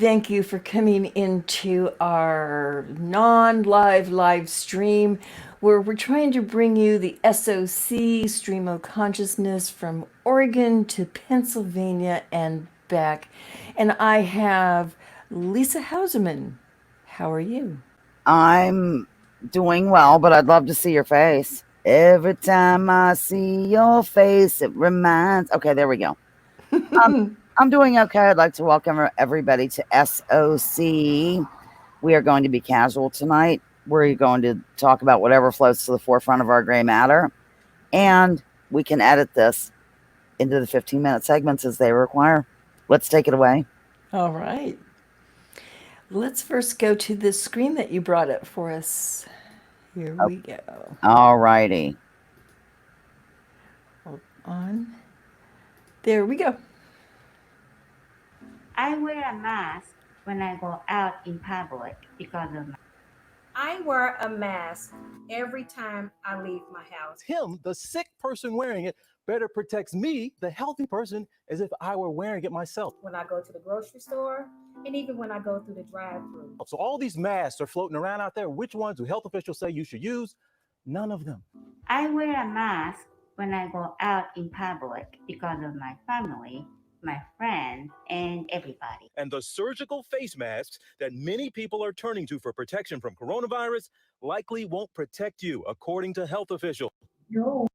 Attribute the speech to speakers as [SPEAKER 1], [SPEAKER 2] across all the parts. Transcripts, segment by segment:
[SPEAKER 1] Thank you for coming into our non-live live stream where we're trying to bring you the SOC stream of consciousness from Oregon to Pennsylvania and back. And I have Lisa Hauserman. How are you?
[SPEAKER 2] I'm doing well, but I'd love to see your face. Every time I see your face, it reminds. Okay, there we go. Um, I'm doing okay. I'd like to welcome everybody to SOC. We are going to be casual tonight. We're going to talk about whatever floats to the forefront of our gray matter, and we can edit this into the 15-minute segments as they require. Let's take it away.
[SPEAKER 1] All right. Let's first go to the screen that you brought up for us. Here we go.
[SPEAKER 2] All righty.
[SPEAKER 1] Hold on. There we go.
[SPEAKER 3] I wear a mask when I go out in public because of my.
[SPEAKER 4] I wear a mask every time I leave my house.
[SPEAKER 5] Him, the sick person wearing it, better protects me, the healthy person, as if I were wearing it myself.
[SPEAKER 4] When I go to the grocery store, and even when I go through the drive-thru.
[SPEAKER 5] So all these masks are floating around out there. Which ones do health officials say you should use? None of them.
[SPEAKER 3] I wear a mask when I go out in public because of my family, my friends, and everybody.
[SPEAKER 5] And the surgical face masks that many people are turning to for protection from coronavirus likely won't protect you, according to health officials.
[SPEAKER 4] No.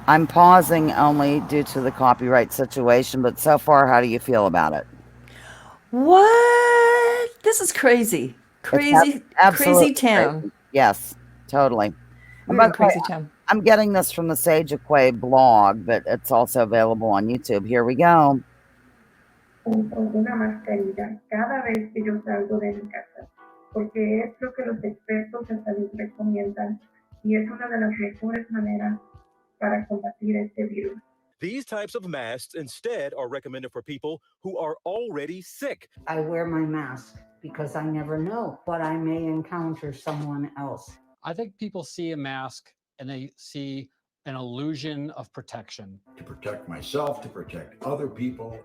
[SPEAKER 2] I'm pausing only due to the copyright situation, but so far, how do you feel about it?
[SPEAKER 1] What? This is crazy. Crazy town.
[SPEAKER 2] Crazy. Yes, totally.
[SPEAKER 1] We're in crazy town.
[SPEAKER 2] I'm getting this from the Sage of Quay blog, but it's also available on YouTube. Here we go.
[SPEAKER 6] Uso una mascarilla cada vez que yo salgo de mi casa, porque es lo que los expertos en salud recomiendan y es una de las mejores maneras para combatir este virus.
[SPEAKER 5] These types of masks instead are recommended for people who are already sick.
[SPEAKER 7] I wear my mask because I never know what I may encounter someone else.
[SPEAKER 8] I think people see a mask and they see an illusion of protection.
[SPEAKER 9] To protect myself, to protect other people.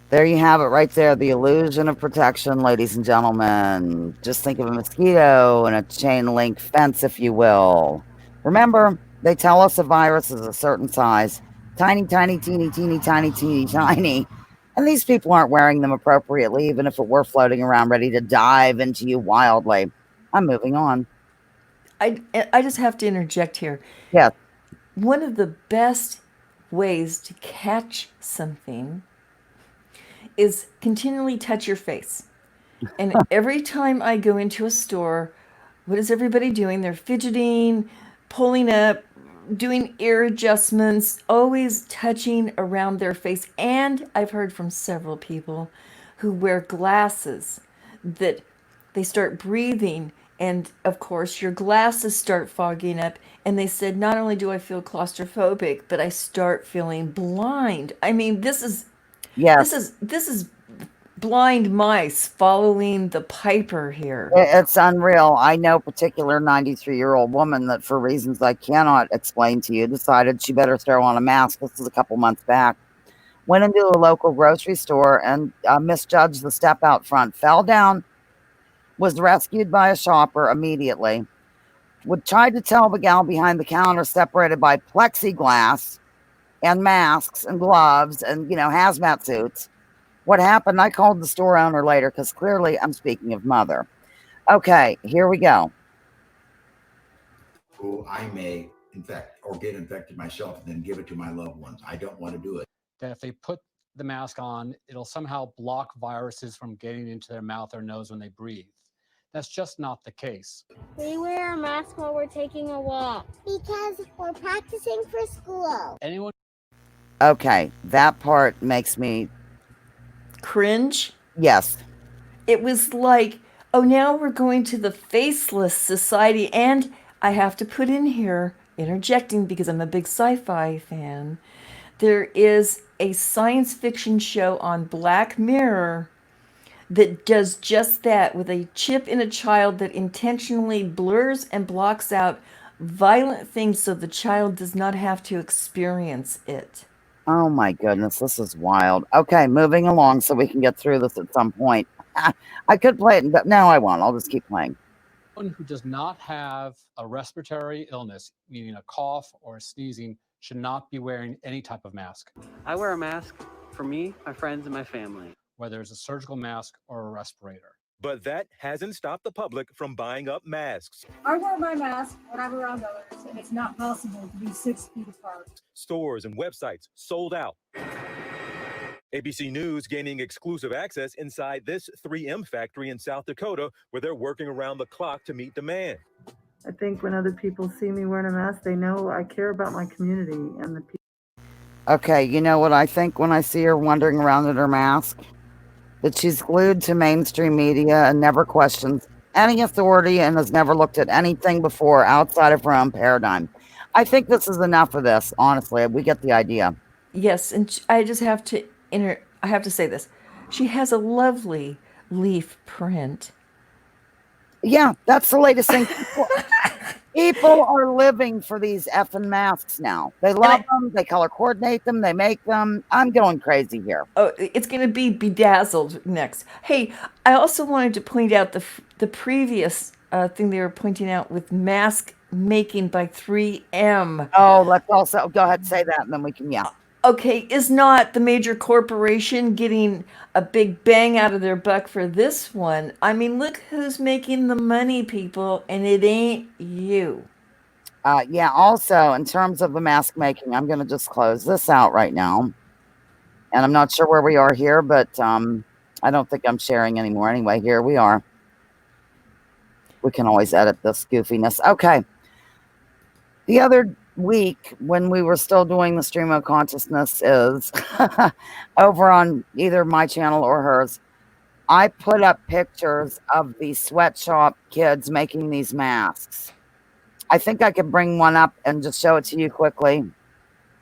[SPEAKER 2] There you have it right there, the illusion of protection, ladies and gentlemen. Just think of a mosquito and a chain link fence, if you will. Remember, they tell us a virus is a certain size. Tiny, tiny, teeny, teeny, tiny, teeny, tiny. And these people aren't wearing them appropriately, even if it were floating around ready to dive into you wildly. I'm moving on.
[SPEAKER 1] I just have to interject here.
[SPEAKER 2] Yeah.
[SPEAKER 1] One of the best ways to catch something is continually touch your face. And every time I go into a store, what is everybody doing? They're fidgeting, pulling up, doing ear adjustments, always touching around their face. And I've heard from several people who wear glasses that they start breathing, and of course your glasses start fogging up, and they said, not only do I feel claustrophobic, but I start feeling blind. I mean, this is blind mice following the piper here.
[SPEAKER 2] It's unreal. I know a particular 93-year-old woman that, for reasons I cannot explain to you, decided she better throw on a mask. This was a couple months back. Went into a local grocery store and misjudged the step out front, fell down, was rescued by a shopper immediately. Tried to tell the gal behind the counter, separated by plexiglass and masks and gloves and, hazmat suits. What happened? I called the store owner later because clearly I'm speaking of mother. Okay, here we go.
[SPEAKER 9] Who I may infect or get infected myself and then give it to my loved ones. I don't want to do it.
[SPEAKER 8] That if they put the mask on, it'll somehow block viruses from getting into their mouth or nose when they breathe. That's just not the case.
[SPEAKER 10] We wear a mask while we're taking a walk because we're practicing for school.
[SPEAKER 8] Anyone?
[SPEAKER 2] Okay, that part makes me
[SPEAKER 1] cringe.
[SPEAKER 2] Yes.
[SPEAKER 1] It was like, oh, now we're going to the faceless society. And I have to put in here, interjecting because I'm a big sci-fi fan, there is a science fiction show on Black Mirror that does just that, with a chip in a child that intentionally blurs and blocks out violent things so the child does not have to experience it.
[SPEAKER 2] Oh my goodness, this is wild. Okay, moving along so we can get through this at some point. I could play it, but no, I won't. I'll just keep playing.
[SPEAKER 8] Someone who does not have a respiratory illness, meaning a cough or sneezing, should not be wearing any type of mask,
[SPEAKER 11] I wear a mask for me, my friends, and my family.
[SPEAKER 8] whether it's a surgical mask or a respirator.
[SPEAKER 5] But that hasn't stopped the public from buying up masks.
[SPEAKER 4] I wear my mask when I'm around others, and it's not possible to be 6 feet apart.
[SPEAKER 5] Stores and websites sold out. ABC News gaining exclusive access inside this 3M factory in South Dakota, where they're working around the clock to meet demand.
[SPEAKER 12] I think when other people see me wearing a mask, they know I care about my community and the people.
[SPEAKER 2] Okay, you know what I think when I see her wandering around in her mask? That she's glued to mainstream media and never questions any authority and has never looked at anything before outside of her own paradigm. I think this is enough of this, honestly. We get the idea.
[SPEAKER 1] Yes, and I just have to I have to say this. She has a lovely leaf print.
[SPEAKER 2] Yeah, that's the latest thing. People are living for these effing masks now. They love them. They color coordinate them. They make them. I'm going crazy here.
[SPEAKER 1] Oh, it's going to be bedazzled next. Hey, I also wanted to point out the previous thing they were pointing out with mask making by 3M.
[SPEAKER 2] Oh, let's also go ahead and say that, and then we can, yeah.
[SPEAKER 1] Okay, is not the major corporation getting a big bang out of their buck for this one? I mean, look who's making the money, people, and it ain't you.
[SPEAKER 2] Yeah, also, in terms of the mask making, I'm going to just close this out right now. And I'm not sure where we are here, but I don't think I'm sharing anymore. Anyway, here we are. We can always edit this goofiness. Okay. The other week when we were still doing the stream of consciousness is over on either my channel or hers, I put up pictures of the sweatshop kids making these masks. I think I could bring one up and just show it to you quickly.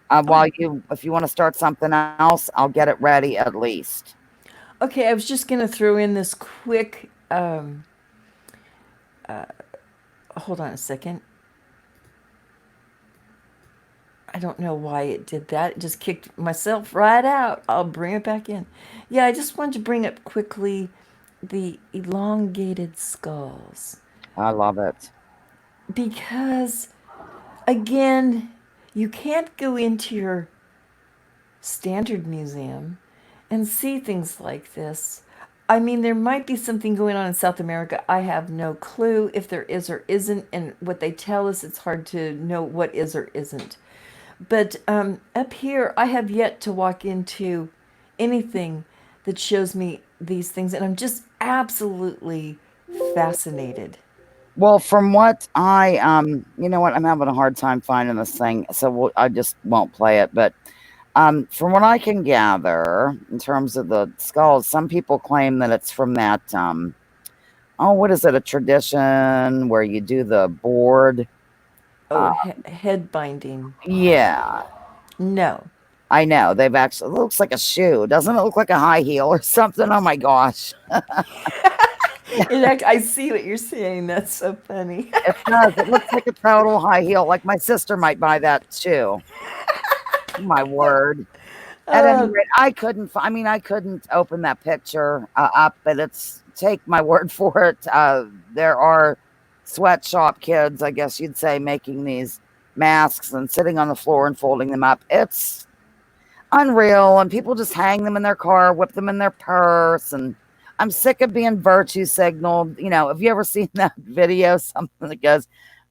[SPEAKER 2] While if you want to start something else, I'll get it ready at least.
[SPEAKER 1] Okay, I was just going to throw in this quick, hold on a second. I don't know why it did that. It just kicked myself right out. I'll bring it back in. Yeah, I just wanted to bring up quickly the elongated skulls.
[SPEAKER 2] I love it.
[SPEAKER 1] Because, again, you can't go into your standard museum and see things like this. I mean, there might be something going on in South America. I have no clue if there is or isn't. And what they tell us, it's hard to know what is or isn't. But up here, I have yet to walk into anything that shows me these things. And I'm just absolutely fascinated.
[SPEAKER 2] Well, from what you know what, I'm having a hard time finding this thing, so I just won't play it. But from what I can gather, in terms of the skulls, some people claim that it's from that, what is it, a tradition where you do the board?
[SPEAKER 1] Head binding.
[SPEAKER 2] Yeah.
[SPEAKER 1] No.
[SPEAKER 2] I know. They've actually, it looks like a shoe. Doesn't it look like a high heel or something? Oh my gosh.
[SPEAKER 1] I see what you're saying. That's so funny.
[SPEAKER 2] It does. It looks like a total high heel. Like my sister might buy that too. My word. At any rate, I couldn't open that picture up, but take my word for it. There are sweatshop kids, I guess you'd say, making these masks and sitting on the floor and folding them up. It's unreal. And people just hang them in their car, whip them in their purse. And I'm sick of being virtue signaled. You know, have you ever seen that video? Something that goes,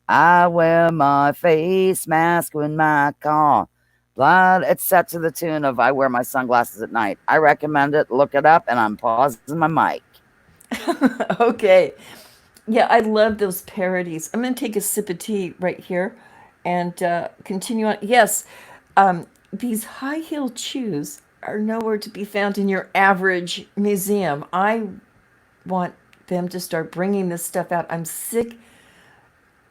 [SPEAKER 2] I wear my face mask in my car. Blood. It's set to the tune of I wear my sunglasses at night. I recommend it. Look it up. And I'm pausing my mic.
[SPEAKER 1] Okay. Yeah, I love those parodies. I'm going to take a sip of tea right here and continue on. Yes, these high-heeled shoes are nowhere to be found in your average museum. I want them to start bringing this stuff out. I'm sick,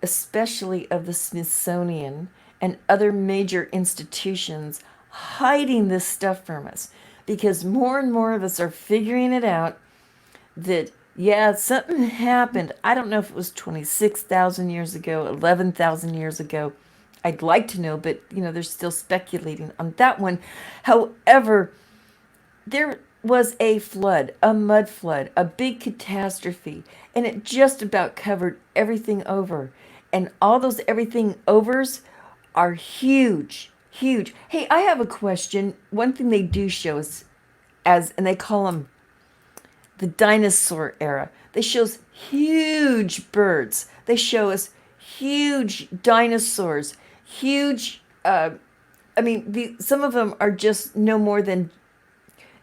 [SPEAKER 1] especially of the Smithsonian and other major institutions hiding this stuff from us, because more and more of us are figuring it out that, yeah, something happened. I don't know if it was 26,000 years ago, 11,000 years ago. I'd like to know, but they're still speculating on that one. However, there was a flood, a mud flood, a big catastrophe, and it just about covered everything over. And all those everything overs are huge, huge. Hey, I have a question. One thing they do show us and they call them the dinosaur era. They show us huge birds. They show us huge dinosaurs, huge. Some of them are just no more than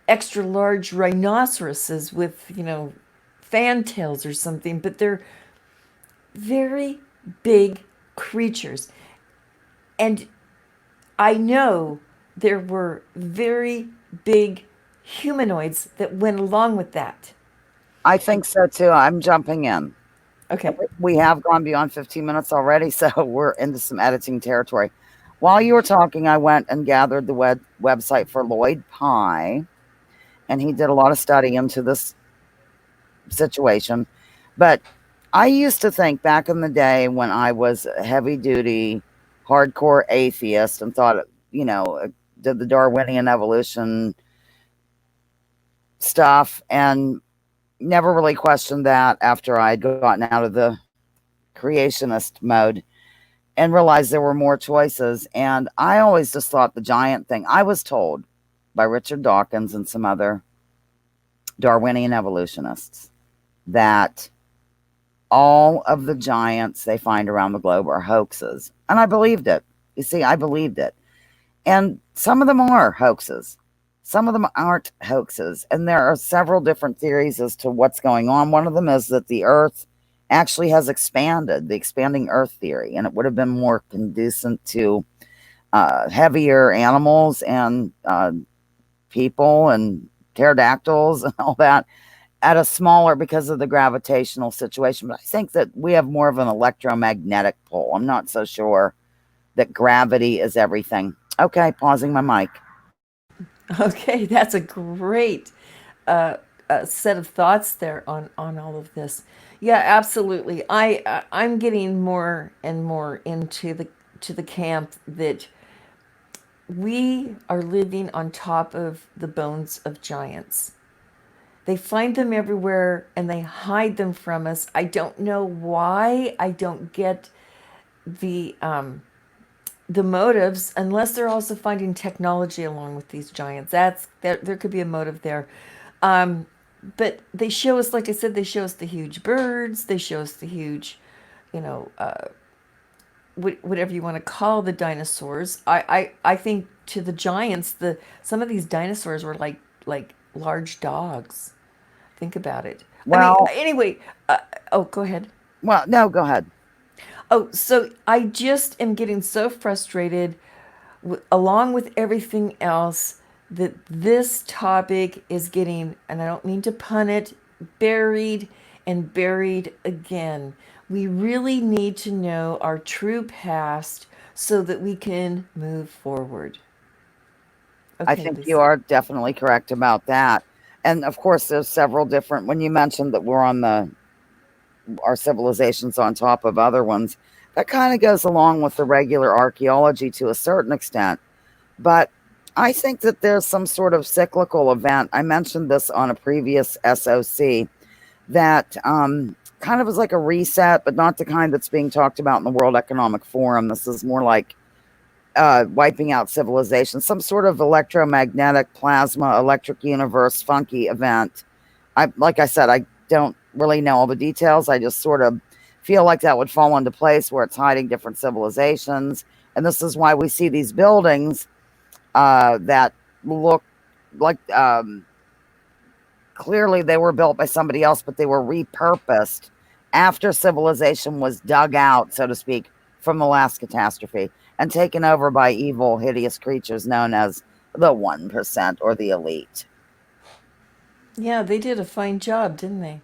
[SPEAKER 1] extra large rhinoceroses with, fantails or something, but they're very big creatures. And I know there were very big humanoids that went along with that.
[SPEAKER 2] I think so too. I'm jumping in.
[SPEAKER 1] Okay.
[SPEAKER 2] We have gone beyond 15 minutes already, so we're into some editing territory. While you were talking, I went and gathered the website for Lloyd Pye, and he did a lot of study into this situation. But I used to think back in the day when I was a heavy duty, hardcore atheist and thought, did the Darwinian evolution stuff and never really questioned that after I'd gotten out of the creationist mode and realized there were more choices. And I always just thought the giant thing, I was told by Richard Dawkins and some other Darwinian evolutionists that all of the giants they find around the globe are hoaxes. And I believed it. You see, I believed it. And some of them are hoaxes. Some of them aren't hoaxes. And there are several different theories as to what's going on. One of them is that the Earth actually has expanded, the expanding Earth theory, and it would have been more conducive to heavier animals and people and pterodactyls and all that at a smaller, because of the gravitational situation. But I think that we have more of an electromagnetic pull. I'm not so sure that gravity is everything. Okay, pausing my mic.
[SPEAKER 1] Okay, that's a great set of thoughts there on all of this. Yeah, absolutely. I'm getting more and more into the camp that we are living on top of the bones of giants. They find them everywhere and they hide them from us. I don't know why. I don't get the motives, unless they're also finding technology along with these giants. There could be a motive there. But they show us, like I said, they show us the huge birds. They show us the huge, whatever you want to call the dinosaurs. I think to the giants, some of these dinosaurs were like large dogs. Think about it.
[SPEAKER 2] Well,
[SPEAKER 1] anyway, go ahead.
[SPEAKER 2] Well, no, go ahead.
[SPEAKER 1] Oh, so I just am getting so frustrated, along with everything else, that this topic is getting, and I don't mean to pun it, buried and buried again. We really need to know our true past so that we can move forward.
[SPEAKER 2] Okay, I think you are definitely correct about that. And of course, there's several different, when you mentioned that we're on our civilizations on top of other ones, that kind of goes along with the regular archaeology to a certain extent. But I think that there's some sort of cyclical event. I mentioned this on a previous SOC that kind of is like a reset, but not the kind that's being talked about in the World Economic Forum. This is more like wiping out civilization, some sort of electromagnetic plasma, electric universe, funky event. Like I said, I don't really know all the details. I just sort of feel like that would fall into place where it's hiding different civilizations. And this is why we see these buildings that look like clearly they were built by somebody else, but they were repurposed after civilization was dug out, so to speak, from the last catastrophe and taken over by evil, hideous creatures known as the 1% or the elite.
[SPEAKER 1] Yeah, they did a fine job, didn't they?